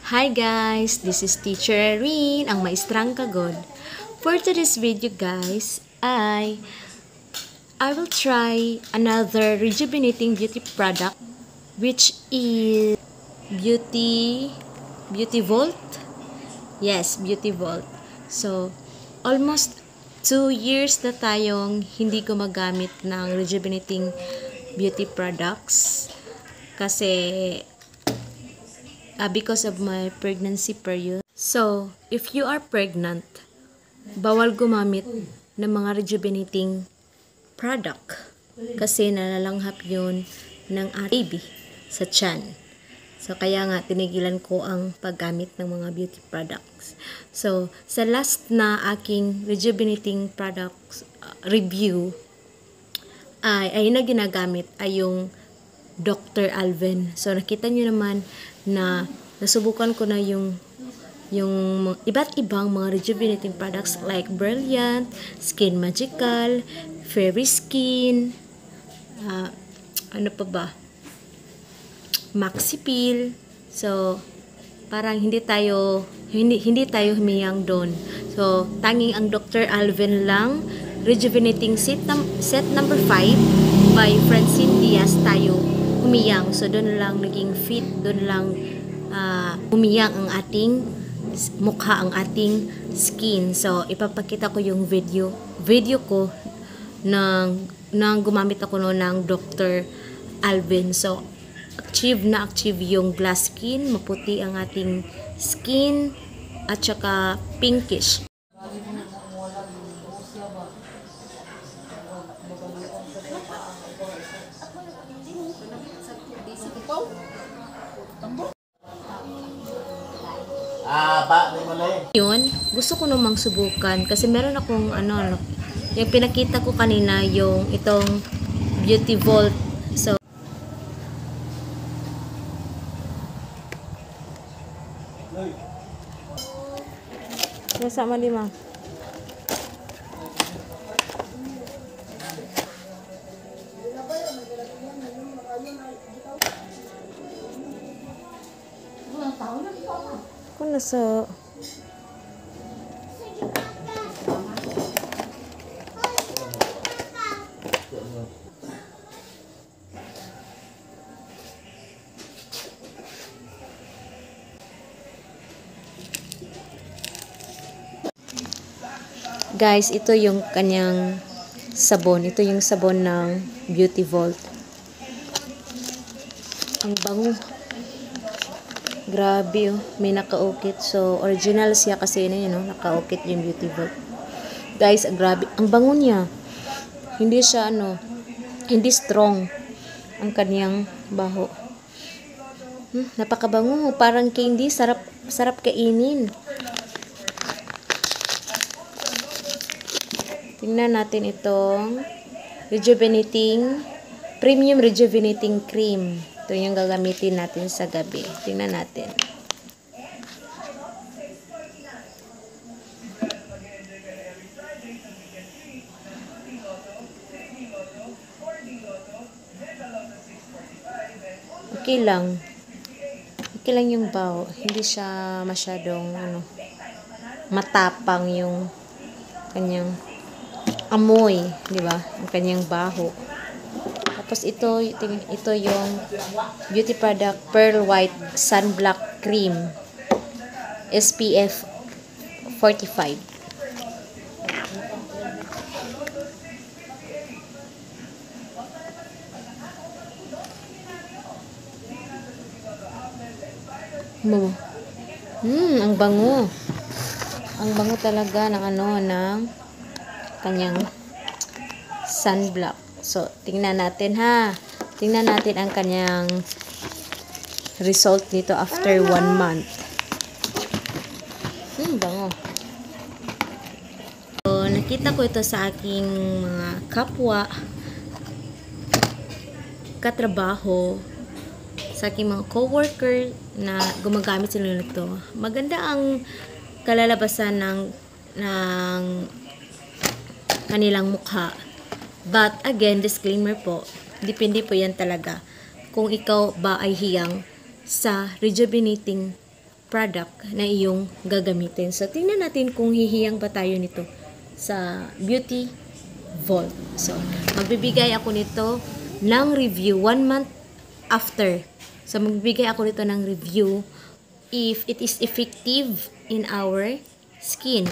Hi guys, this is Teacher Erin, ang maestrang kagod. For today's video guys, I will try another rejuvenating beauty product which is Beauty Vault. Yes, Beauty Vault. So, almost 2 years na tayong hindi gumagamit ng rejuvenating beauty products kasi because of my pregnancy period. So, if you are pregnant, bawal gumamit ng mga rejuvenating product kasi nalalanghap yun ng baby sa tiyan. So, kaya nga, tinigilan ko ang paggamit ng mga beauty products. So, sa last na aking rejuvenating products review, ay na ginagamit ay yung Dr. Alven. So, nakita nyo naman na nasubukan ko na yung iba't ibang mga rejuvenating products like Brilliant, Skin Magical, Fairy Skin, ano pa ba? Maxi Peel. So, parang hindi tayo humiyang doon. So, tanging ang Dr. Alven lang, rejuvenating set number 5 by Francine Diaz tayo humiyang. So, doon lang naging fit, doon lang humiyang ang ating mukha, ang ating skin. So, ipapakita ko yung video ko nang gumamit ako noon ng Dr. Alven. So, achieve yung glass skin, maputi ang ating skin, at saka pinkish. Yun, gusto ko namang subukan kasi meron akong yung pinakita ko kanina, yung itong Beauty Vault. So, nasa malima. Kung nasa guys, ito yung kanyang sabon. Ito yung sabon ng Beauty Vault. Ang bango. Grabe, oh. May nakaukit. So, original siya kasi yun, nakaukit yung Beauty Vault. Guys, grabe. Ang bango niya. Hindi siya, hindi strong ang kanyang baho. Napakabango. Parang candy. Sarap kainin. Tingnan natin itong premium rejuvenating cream. Ito yung gagamitin natin sa gabi. Tingnan natin. Okay lang. Okay lang yung baho. Hindi siya masyadong matapang yung kanyang amoy, di ba? Ang kanyang baho. Tapos ito yung beauty product Pearl White Sunblock Cream SPF 45. Ang bango. Ang bango talaga ng kanyang sunblock. So, tingnan natin ha. Tingnan natin ang kanyang result nito after 1 month. Bango. So, nakita ko ito sa aking mga kapwa, katrabaho, sa aking mga coworker na gumagamit sila nito. Maganda ang kalalabasan ng kanilang mukha. But again, disclaimer po, depende po yan talaga kung ikaw ba ay hiyang sa rejuvenating product na iyong gagamitin. So, tingnan natin kung hihiyang ba tayo nito sa Beauty Vault. So, magbibigay ako nito ng review 1 month after. So, magbibigay ako nito ng review if it is effective in our skin.